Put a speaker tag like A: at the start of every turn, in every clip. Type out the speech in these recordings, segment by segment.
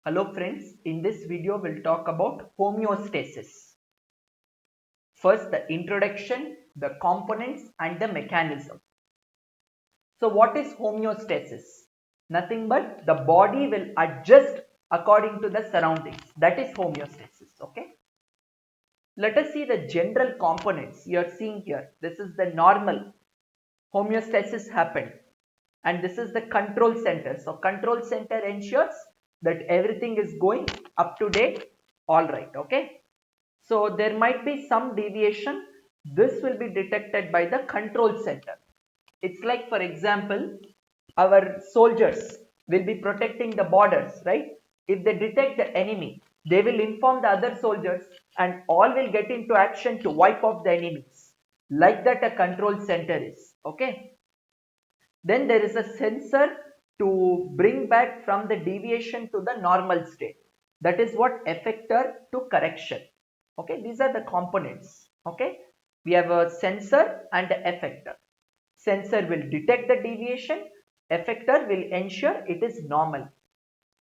A: Hello friends, in this video we'll talk about homeostasis. First the introduction, the components and the mechanism. So what is homeostasis? Nothing but the body will adjust according to the surroundings. That is homeostasis. Okay. Let us see the general components you are seeing here. This is the normal. Homeostasis happened. And this is the control center. So control center ensures that everything is going up to date. All right. Okay. So there might be some deviation. This will be detected by the control center. It's like, for example, our soldiers will be protecting the borders, right? If they detect the enemy, they will inform the other soldiers and all will get into action to wipe off the enemies. Like that a control center is, okay? Then there is a sensor to bring back from the deviation to the normal state. That is what effector to correction. Okay, these are the components. Okay, we have a sensor and an effector. Sensor will detect the deviation, effector will ensure it is normal.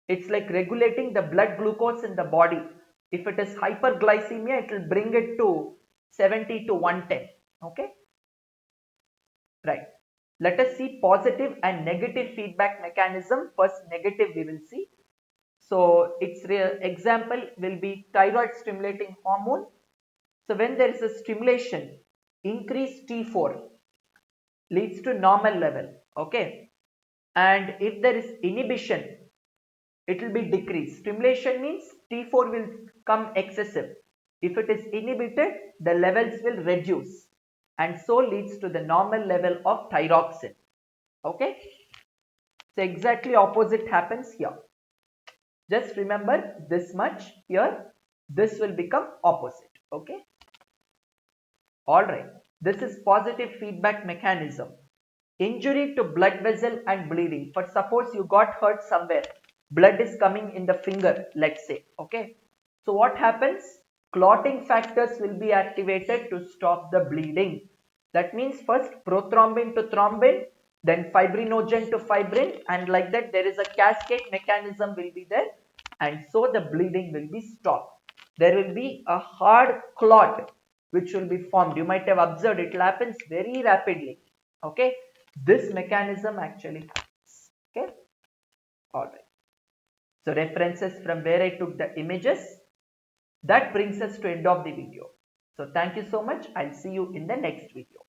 A: It's like regulating the blood glucose in the body. If it is hyperglycemia, it will bring it to 70 to 110. Okay, right. Let us see positive and negative feedback mechanism. First, negative we will see. So its example will be thyroid stimulating hormone. So when there is a stimulation, increase T4 leads to normal level. Okay. And if there is inhibition, it will be decreased. Stimulation means T4 will come excessive. If it is inhibited, the levels will reduce and so leads to the normal level of thyroxine. Okay. So exactly opposite happens here. Just remember this much here. This will become opposite. Okay. Alright. This is positive feedback mechanism. Injury to blood vessel and bleeding. For suppose you got hurt somewhere. Blood is coming in the finger, let's say. Okay. So what happens? Clotting factors will be activated to stop the bleeding. That means first prothrombin to thrombin, then fibrinogen to fibrin, and like that there is a cascade mechanism will be there, and so the bleeding will be stopped. There will be a hard clot which will be formed. You might have observed it happens very rapidly. Okay, this mechanism actually happens. Okay, all right. So references from where I took the images. That brings us to end of the video. So thank you so much. I'll see you in the next video.